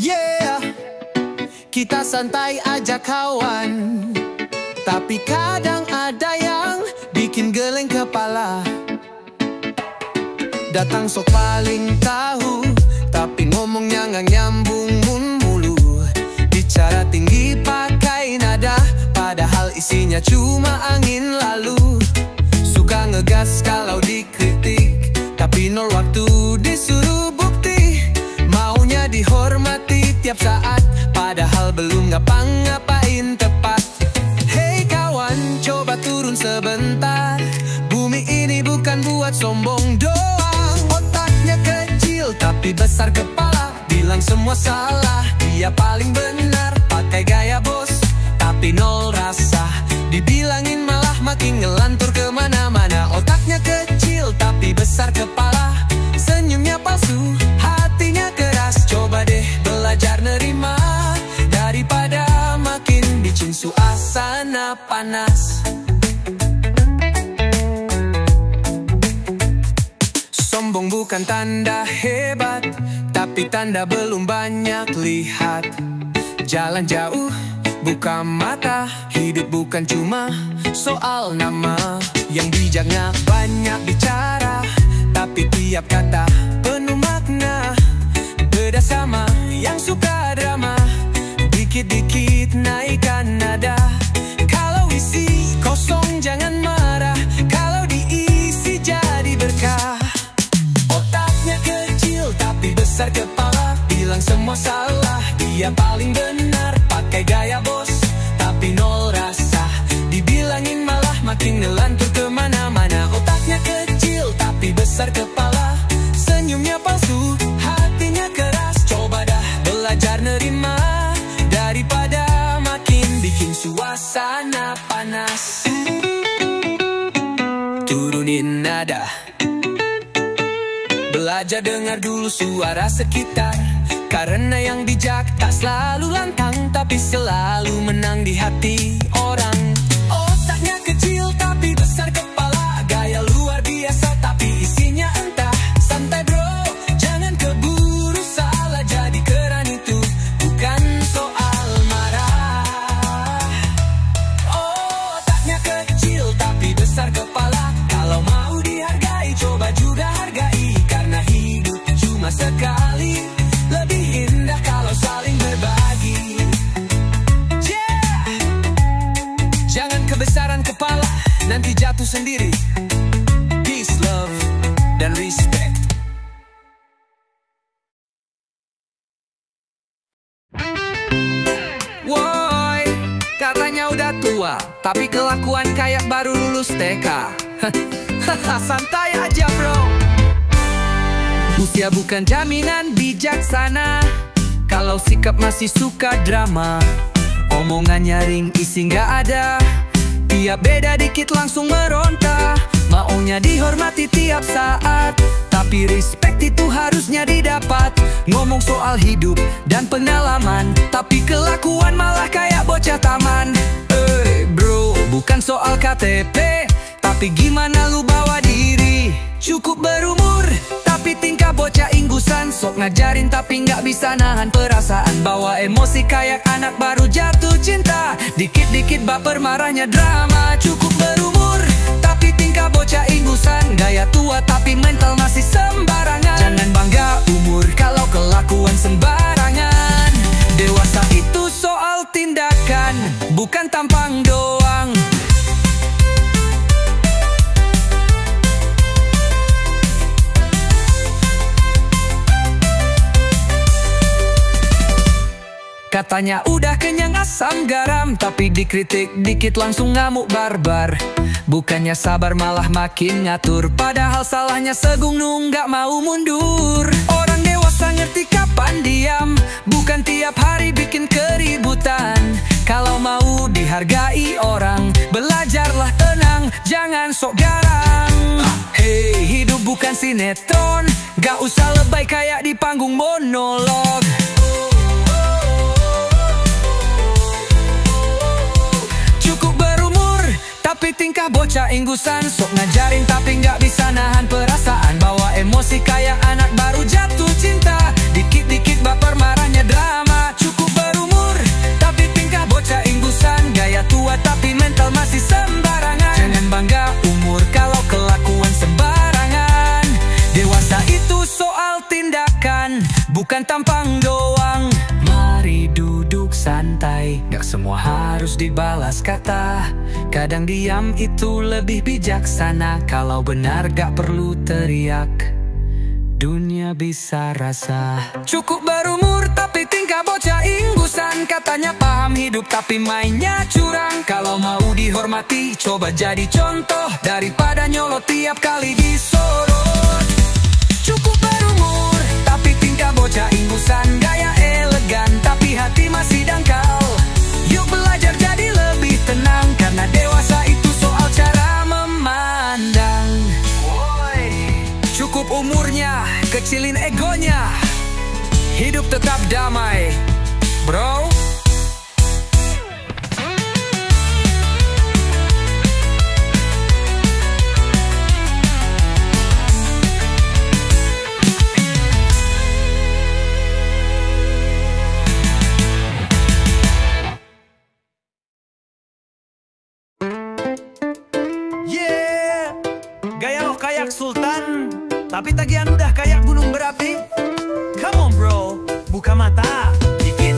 Yeah, kita santai aja kawan, tapi kadang ada yang bikin geleng kepala. Datang sok paling tahu, tapi ngomongnya nggak nyambung mulu. Bicara tinggi pakai nada, padahal isinya cuma angin lalu. Suka ngegas kalau dikritik, tapi nol waktu disuruh bukti. Maunya dihormati tiap saat, padahal belum ngapa-ngapain tepat. Hei kawan, coba turun sebentar. Bumi ini bukan buat sombong doang. Otaknya kecil tapi besar kepala, bilang semua salah, dia paling benar. Pakai gaya bos tapi nol rasa, dibilangin malah makin ngelantur kemana-mana. Otaknya kecil tapi besar kepala, senyumnya palsu, hatinya keras. Coba deh belajar nerima, daripada makin bikin suasana panas. Sombong bukan tanda hebat, tapi tanda belum banyak lihat. Jalan jauh, buka mata, hidup bukan cuma soal nama. Yang bijaknya banyak bicara, tapi tiap kata penuh makna. Beda sama yang suka drama, dikit-dikit naikkan nada. Kalau isi kosong jangan marah, kalau diisi jadi berkah. Otaknya kecil tapi besar kepala, bilang semua salah, dia paling benar. Pakai gaya bos tapi nol rasa, dibilangin malah makin ngelantur kemana-mana. Otaknya kecil tapi besar kepala, senyumnya palsu, hatinya keras. Coba dah belajar nerima, daripada makin bikin suasana panas. Turunin nada, belajar dengar dulu suara sekitar. Karena yang bijak tak selalu lantang, tapi selalu menang di hati orang. Otaknya kecil tapi besar kepala, gaya luar biasa tapi isinya entah. Santai bro, jangan keburu salah, jadi keren itu bukan soal marah. Otaknya kecil tapi besar kepala, kalau mau dihargai coba juga hargai. Karena hidup cuma sekali, lebih indah kalau saling berbagi. Yeah! Jangan kebesaran kepala, nanti jatuh sendiri. Peace, love, dan respect. Woi, katanya udah tua, tapi kelakuan kayak baru lulus TK. Santai aja bro, usia bukan jaminan bijaksana. Kalau sikap masih suka drama, omongan nyaring isi nggak ada. Tiap beda dikit langsung meronta, maunya dihormati tiap saat, tapi respect itu harusnya didapat. Ngomong soal hidup dan pengalaman, tapi kelakuan malah kayak bocah taman. Bro, bukan soal KTP, tapi gimana lu bawa diri. Cukup berumur, tapi tingkah bocah inggusan. Sok ngajarin tapi nggak bisa nahan perasaan. Bawa emosi kayak anak baru jatuh cinta, dikit-dikit baper marahnya drama. Cukup berumur, tapi tingkah bocah inggusan. Gaya tua tapi mental masih sembarangan. Jangan bangga umur kalau kelakuan sembarangan. Dewasa itu soal tindakan, bukan tampang doang. Katanya udah kenyang asam garam, tapi dikritik dikit langsung ngamuk barbar. Bukannya sabar malah makin ngatur, padahal salahnya segunung gak mau mundur. Orang dewasa ngerti kapan diam, bukan tiap hari bikin keributan. Kalau mau dihargai orang, belajarlah tenang, jangan sok garang. Hey, hidup bukan sinetron, gak usah lebay kayak di panggung monolog. Tapi tingkah bocah inggusan, sok ngajarin tapi nggak bisa nahan perasaan. Bawa emosi kayak anak baru jatuh cinta, dikit-dikit baper marahnya drama. bukan tampang doang. Mari duduk santai, gak semua harus dibalas kata. Kadang diam itu lebih bijaksana. Kalau benar gak perlu teriak, dunia bisa rasa. Cukup berumur tapi tingkah bocah inggusan. Katanya paham hidup tapi mainnya curang. Kalau mau dihormati coba jadi contoh, daripada nyolot tiap kali disorot. Cukup berumur tapi tingkah bocah inggusan. Gaya elegan tapi hati masih dangkal. Yuk belajar jadi lebih tenang, karena dewasa itu soal cara memandang. Cukup umurnya, kecilin egonya. Hidup tetap damai, bro. Yeah, gaya lo kayak sultan, tapi tagihan udah kayak gunung berapi. Come on bro, buka mata dikit.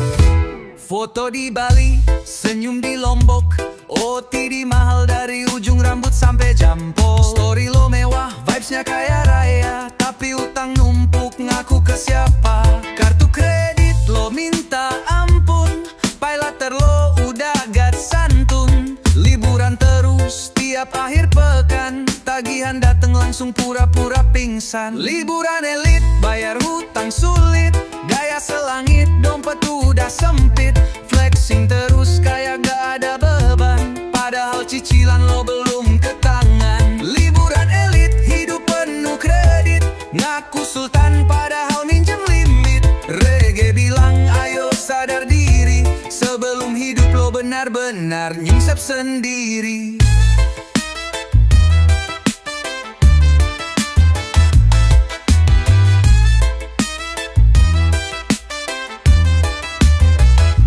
Foto di Bali, senyum di Lombok, OOTD mahal dari ujung rambut sampai jempol. Story lo mewah, vibesnya kaya raya, tapi utang numpuk ngaku ke siapa. Kartu kredit lo minta ampun, paylater lo udah gak santun. Liburan terus tiap akhir pekan, tagihan dateng langsung pura-pura pingsan. Liburan elit, bayar hutang sulit, gaya selangit, dompet udah sempit. Flexing terus kayak gak ada beban, padahal cicilan lo belum ke tangan. Liburan elit, hidup penuh kredit, ngaku sultan padahal minjem limit. Reggae bilang ayo sadar diri, sebelum hidup lo benar-benar nyungsep sendiri.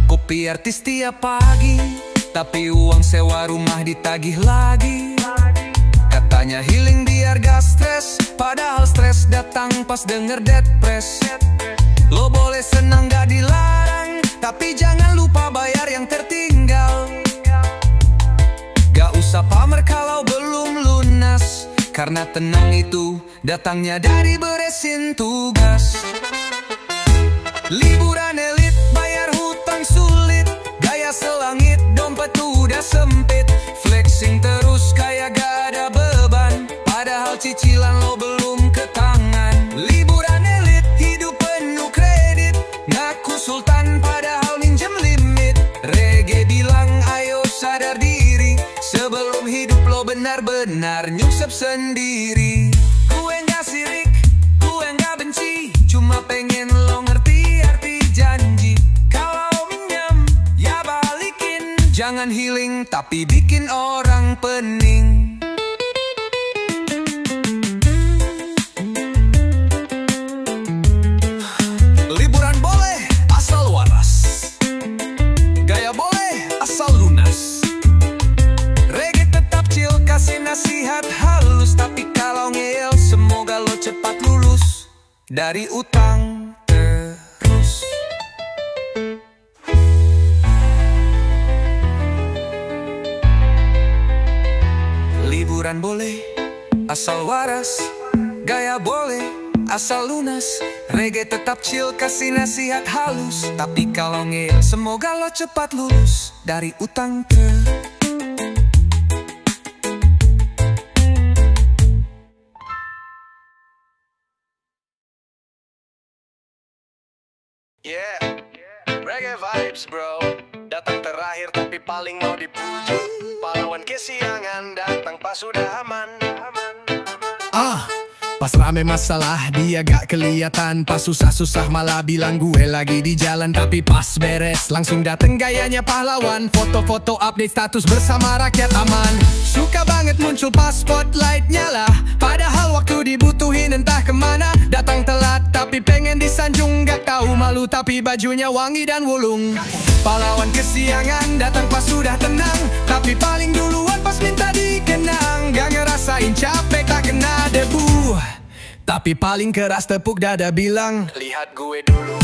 Kopi artis tiap pagi, tapi uang sewa rumah ditagih lagi. Katanya healing biar gak stres, padahal stres datang pas denger depres. Lo boleh senang gak dilarang, tapi jangan lupa bayar yang tertinggal. Gak usah pamer kalau belum lunas, karena tenang itu datangnya dari beresin tugas. Liburan elit, bayar hutang sulit, gaya selangit, dompet udah sempit. Flexing terus kayak gak ada beban, padahal cicilan lo belum ke tangan. Liburan elit, hidup penuh kredit, ngaku sultan padahal minjem limit. Reggae bilang ayo sadar diri, sebelum hidup lo benar-benar nyungsep sendiri. Gue gak sirik, gue gak benci, cuma pengen lo ngerti arti janji. Kalau minjem, ya balikin. Jangan healing tapi bikin orang pening. Liburan boleh asal waras, gaya boleh asal lunas. Reggae tetap chill, kasih nasihat halus, tapi kalau ngeyel semoga lo cepat lulus dari utang terus. Liburan boleh asal waras, gaya boleh asal lunas. Reggae tetap chill, kasih nasihat halus, tapi kalau ngeyel semoga lo cepat lulus dari utang terus. Yeah, reggae vibes bro, datang terakhir tapi paling mau dipuji. Pahlawan kesiangan datang pas sudah aman. Pas rame masalah dia gak kelihatan, pas susah-susah malah bilang gue lagi di jalan. Tapi pas beres langsung dateng gayanya pahlawan, foto-foto update status bersama rakyat aman. Suka banget muncul pas spotlight nyala, padahal waktu dibutuhin entah kemana. Datang telat tapi pengen disanjung, gak tahu malu tapi bajunya wangi dan wulung. Pahlawan kesiangan datang pas sudah tenang, tapi paling duluan pas minta dikenang. Gak ngerasain capek tak kena debu, Tapi paling keras tepuk dada bilang, lihat gue dulu.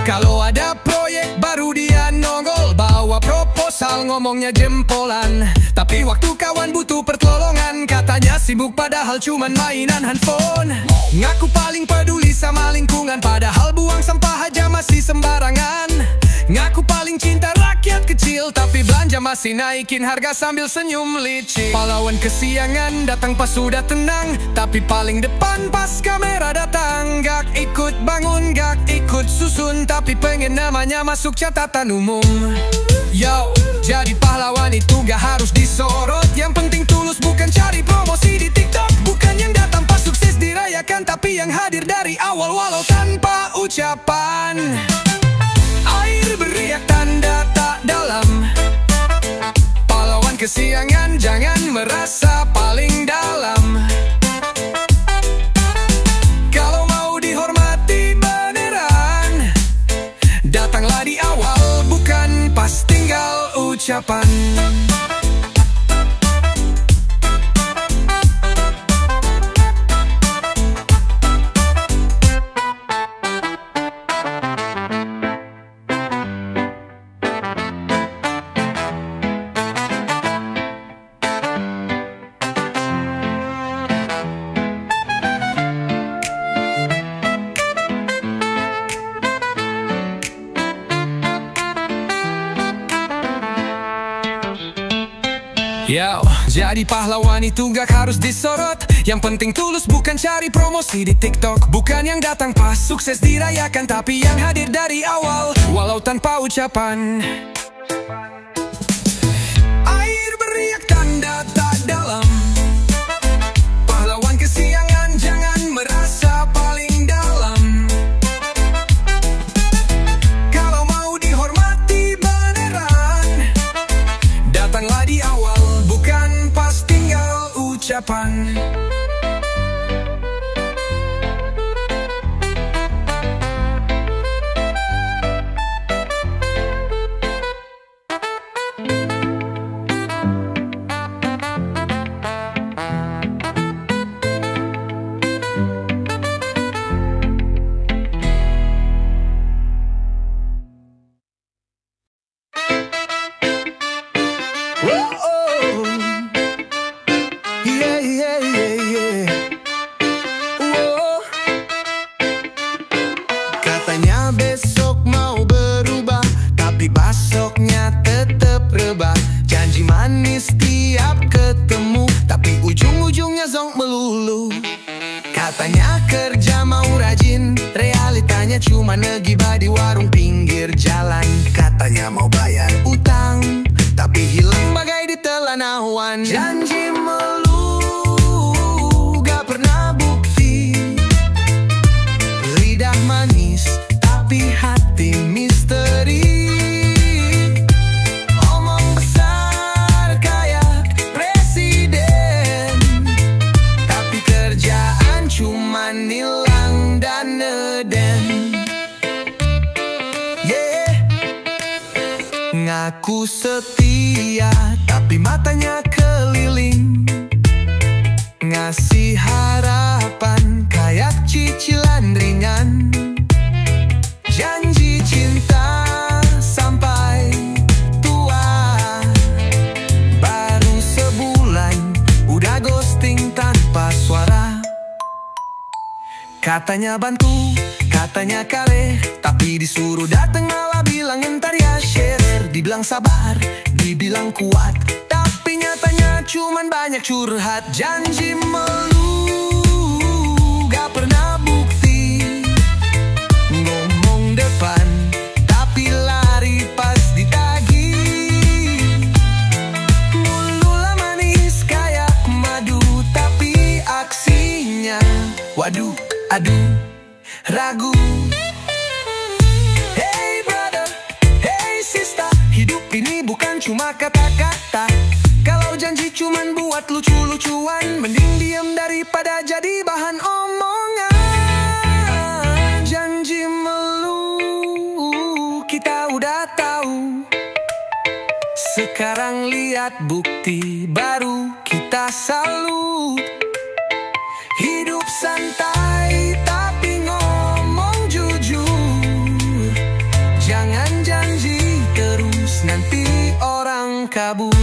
Kalau ada proyek baru dia nongol, bawa proposal ngomongnya jempolan. Tapi waktu kawan butuh pertolongan, katanya sibuk padahal cuman mainan handphone. Ngaku paling peduli sama lingkungan, padahal buang sampah aja masih sembarangan. Ngaku paling cinta rakyat kecil, tapi belanja masih naikin harga sambil senyum licik. Pahlawan kesiangan datang pas sudah tenang, tapi paling depan pas kamera datang. Gak ikut bangun, gak ikut susun, tapi pengen namanya masuk catatan umum. Yo, jadi pahlawan itu gak harus disorot, yang penting tulus bukan cari promosi di TikTok. Bukan yang datang pas sukses dirayakan, tapi yang hadir dari awal walau tanpa ucapan. Air beriak tanda tak dalam, pahlawan kesiangan jangan merasa paling dalam. Kalau mau dihormati beneran, datanglah di awal bukan pas tinggal ucapan. Yo, jadi pahlawan itu gak harus disorot, yang penting tulus bukan cari promosi di TikTok. Bukan yang datang pas sukses dirayakan, tapi yang hadir dari awal walau tanpa ucapan. Air beriak tanda tak dalam, pahlawan kesiangan jangan merasa paling dalam. Kalau mau dihormati beneran, datanglah di awal bukan pas tinggal ucapan. Katanya besok mau berubah, tapi besoknya tetep rebah. Janji manis tiap ketemu, tapi ujung-ujungnya zonk melulu. Katanya kerja mau rajin, realitanya cuma ngegibah di warung pinggir jalan. Katanya mau bayar utang, tapi hilang bagai ditelan awan. Janji melulu gak pernah bukti, lidah manis tapi hati misteri. Omong besar kayak presiden, tapi kerjaan cuman hilang dan ngeden. Yeah. Ngaku setia tapi matanya keliling, ngasih harapan kayak cicilan ringan. Janji cinta sampai tua, baru sebulan udah ghosting tanpa suara. Katanya bantu, katanya kare, tapi disuruh dateng malah bilang entar ya share. Dibilang sabar, dibilang kuat, tapi nyatanya cuman banyak curhat. Janji melu gak pernah bukti, ngomong depan tapi lari pas ditagih. Mululah manis kayak madu, tapi aksinya waduh, aduh, ragu. Hey brother, hey sister, hidup ini bukan cuma kata-kata. Kalau janji cuman buat lucu-lucuan, mending diam daripada jadi bahan omongan. Janji melulu Sekarang lihat bukti baru, kita salut. Hidup santai tapi ngomong jujur. Jangan janji terus, nanti orang kabur.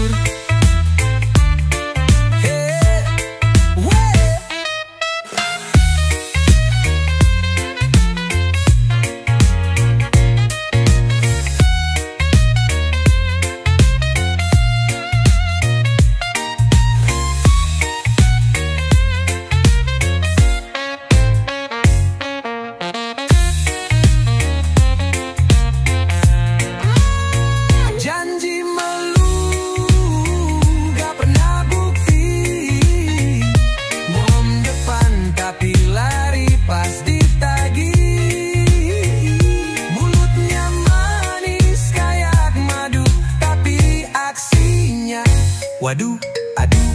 Waduh, aduh,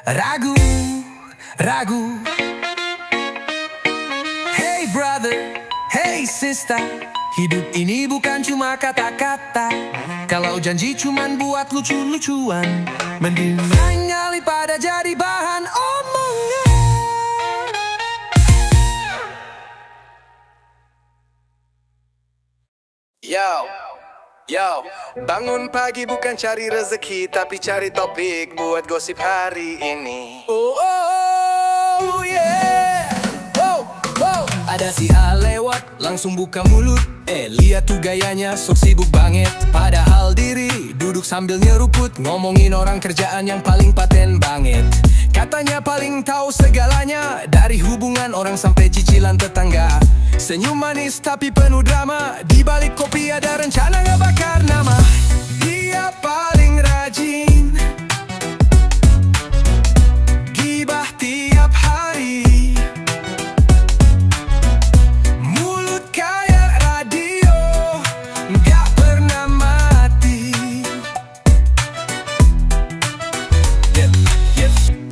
ragu, ragu. Hey brother, hey sister, hidup ini bukan cuma kata-kata. Kalau janji cuman buat lucu-lucuan, mending nyali pada jadi bahan omongan. Yo, bangun pagi bukan cari rezeki, tapi cari topik buat gosip hari ini. Oh yeah. Wow. Ada si A lewat, langsung buka mulut. Lihat tuh gayanya, sok sibuk banget. Padahal diri duduk sambil nyeruput, ngomongin orang kerjaan yang paling paten banget. Katanya paling tahu segalanya, dari hubungan orang sampai cicilan tetangga. Senyum manis tapi penuh drama, di balik kopi ada rencana ngebakar nama. Dia paling rajin gibah tiap hari, mulut kayak radio, gak pernah mati.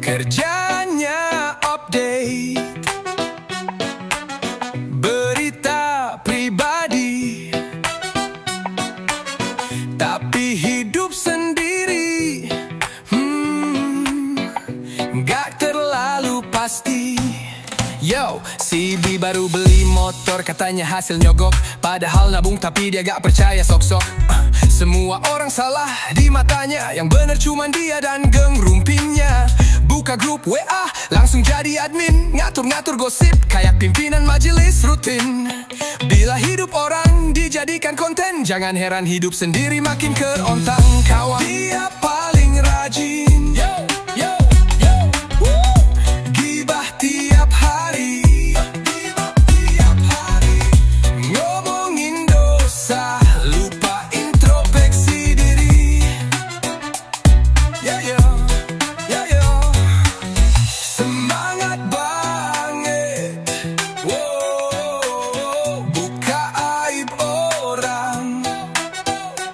Kerjanya update berita pribadi, tapi hidup sendiri gak terlalu pasti. Yo, si B baru beli motor, katanya hasil nyogok. Padahal nabung tapi dia gak percaya sok-sok. Semua orang salah di matanya, yang bener cuman dia dan geng rumpinya. Buka grup WA, langsung jadi admin, ngatur-ngatur gosip kayak pimpinan majelis rutin. Bila hidup orang dijadikan konten, jangan heran hidup sendiri makin kerontang kawan. Dia paling rajin gibah tiap hari, ngomongin dosa, lupa introspeksi diri. Semangat banget, buka aib orang,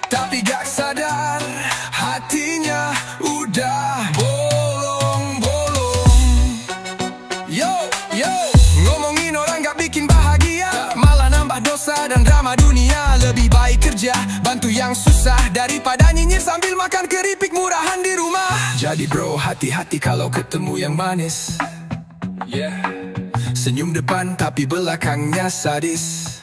tapi gak sadar hatinya udah bolong-bolong. Yo, ngomongin orang gak bikin bahagia, malah nambah dosa dan drama dunia. Lebih baik kerja, bantu yang susah, daripada nyinyir sambil makan keripik murahan di rumah. Jadi bro, hati-hati kalau ketemu yang manis. Senyum depan tapi belakangnya sadis.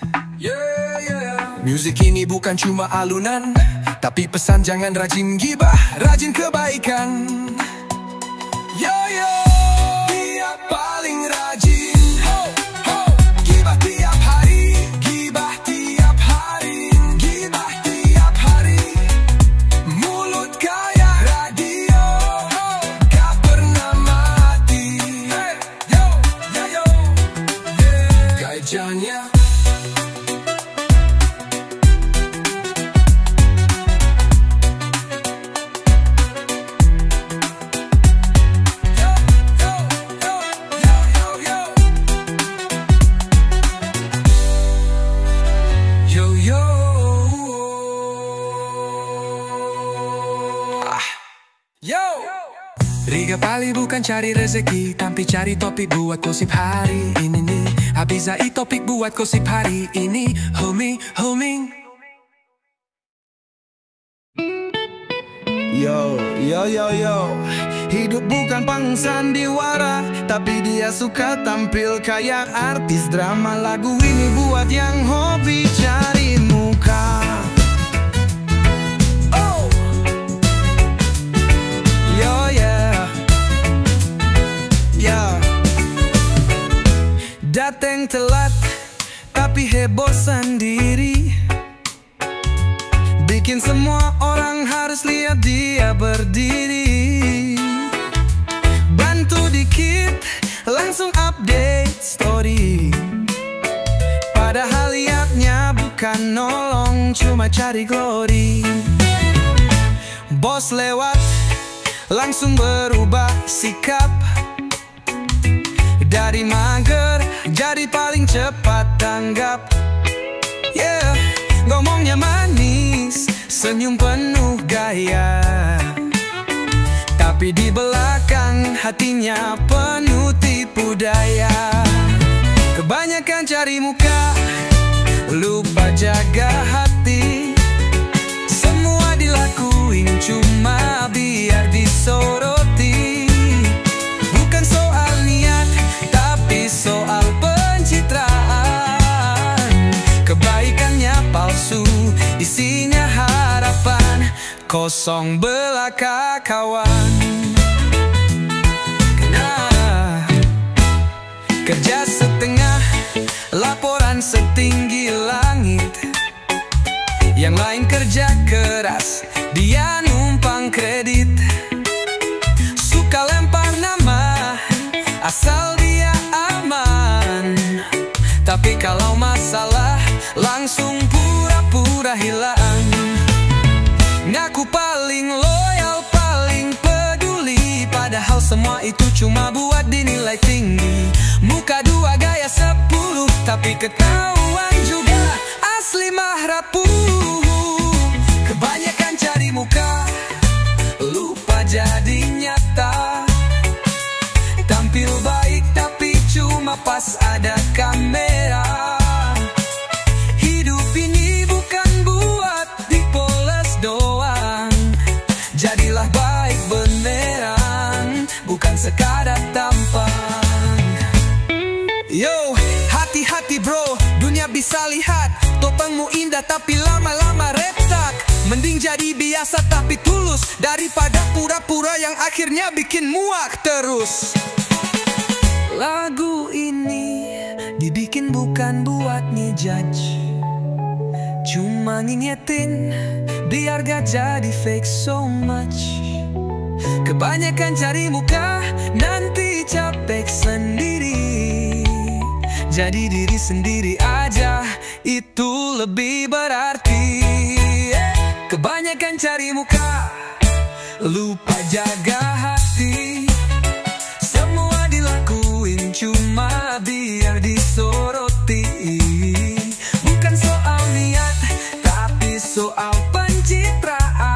Musik ini bukan cuma alunan, tapi pesan jangan rajin gibah, rajin kebaikan. Dia paling rajin gibah tiap hari, gibah tiap hari, gibah tiap hari. Mulut kayak radio, gak pernah mati. Gajahnya Riga Pali bukan cari rezeki, tapi cari topik buat gosip hari ini nih. Habizai topik buat gosip hari ini, homie. Yo, yo, yo, yo. Hidup bukan panggung sandiwara, tapi dia suka tampil kayak artis drama. Lagu ini buat yang hobi cari muka. Oh, yo, yeah, yeah. Dateng telat, tapi heboh sendiri, bikin semua orang harus lihat dia berdiri. Bantu dikit, langsung update story, padahal liatnya bukan nolong, cuma cari glory. Bos lewat, langsung berubah sikap, dari mager jadi paling cepat tanggap. Yeah, ngomongnya manis, senyum penuh gaya, tapi di belakang hatinya penuh tipu daya. Kebanyakan cari muka, lupa jaga hati. Semua dilakuin cuma biar disoroti. Bukan soal niat, tapi soal pencitraan. Kebaikannya palsu, isinya harapan, kosong belaka kawan. Nah, kerja setengah, laporan setinggi langit. Yang lain kerja keras, dia numpang kredit. Suka lempar nama, asal dia aman. Tapi kalau masalah, langsung pura-pura hilang. Ngaku paling loyal, paling peduli, padahal semua itu cuma buat dinilai tinggi. Muka 2 gaya 10, tapi ketahuan juga asli mah rapuh. Kebanyakan cari muka, lupa jadi nyata. Tampil baik tapi cuma pas ada kamera. Hidup ini bukan buat dipoles doang. Jadilah baik beneran, bukan sekadar tampang. Yo, hati-hati bro, dunia bisa lihat topengmu indah tapi lama-lama retak. Mending jadi biasa tapi tulus, daripada pura-pura yang akhirnya bikin muak terus. Lagu ini dibikin bukan buat ngejudge, cuma ngingetin biar gak jadi fake so much. Kebanyakan cari muka, nanti capek sendiri. Jadi diri sendiri aja, itu lebih berarti. Kebanyakan cari muka, lupa jaga hati. Semua dilakuin cuma biar disoroti. Bukan soal niat, tapi soal pencitraan.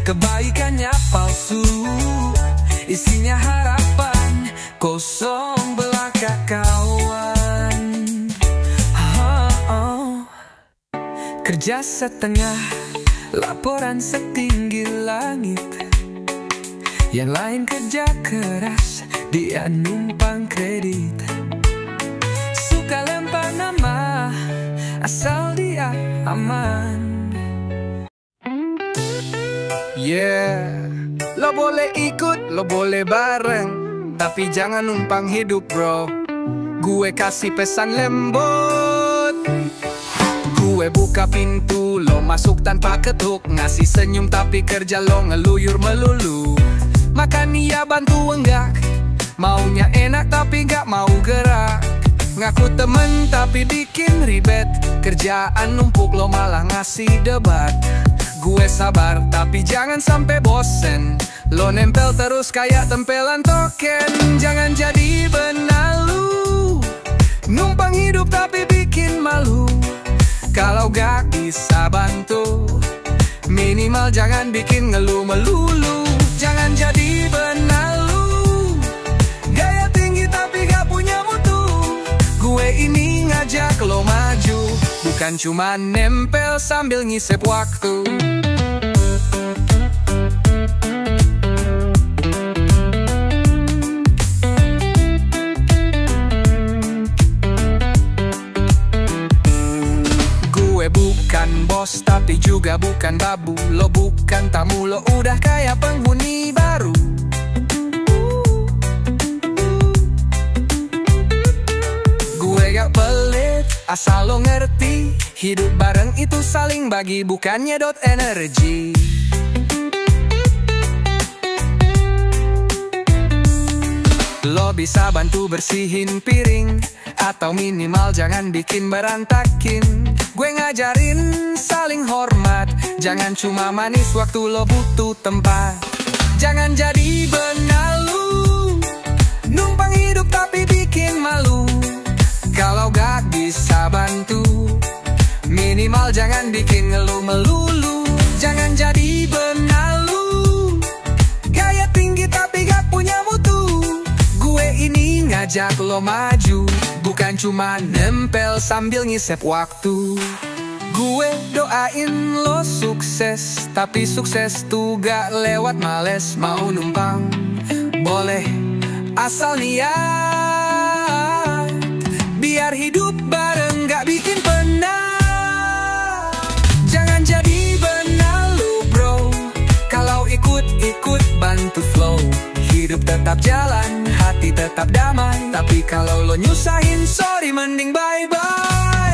Kebaikannya palsu, isinya harapan, kosong belaka kawan. Kerja setengah, laporan setinggi langit. Yang lain kerja keras, dia numpang kredit. Suka lempar nama, asal dia aman. Yeah, lo boleh ikut, lo boleh bareng, tapi jangan numpang hidup bro. Gue kasih pesan lembut. Gue buka pintu, lo masuk tanpa ketuk. Ngasih senyum tapi kerja lo ngeluyur melulu. Makan iya bantu enggak, maunya enak tapi gak mau gerak. Ngaku temen tapi bikin ribet, kerjaan numpuk lo malah ngasih debat. Gue sabar tapi jangan sampai bosen, lo nempel terus kayak tempelan token. Jangan jadi benalu, numpang hidup tapi bikin malu. Kalau gak bisa bantu, minimal jangan bikin ngeluh melulu. Jangan jadi benalu, gaya tinggi tapi gak punya mutu. Gue ini ngajak lo maju, bukan cuma nempel sambil ngisep waktu. Dia bukan babu, lo bukan tamu, lo udah kayak penghuni baru. Gue gak pelit, asal lo ngerti. Hidup bareng itu saling bagi, bukan nyedot energi. Lo bisa bantu bersihin piring, atau minimal jangan bikin berantakin. Gue ngajarin saling hormat, jangan cuma manis waktu lo butuh tempat. Jangan jadi benalu, numpang hidup tapi bikin malu. Kalau gak bisa bantu, minimal jangan bikin ngeluh melulu. Jangan jadi benalu, gaya tinggi tapi gak punya mutu. Gue ini ngajak lo maju, bukan cuma nempel sambil ngisep waktu. Gue doain lo sukses, tapi sukses tuh gak lewat males. Mau numpang, boleh, asal niat. Biar hidup bareng gak bikin penat. Jangan jadi benalu bro, kalau ikut-ikut bantu flow. Hidup tetap jalan, hati tetap damai. Tapi kalau lo nyusahin, sorry mending bye-bye.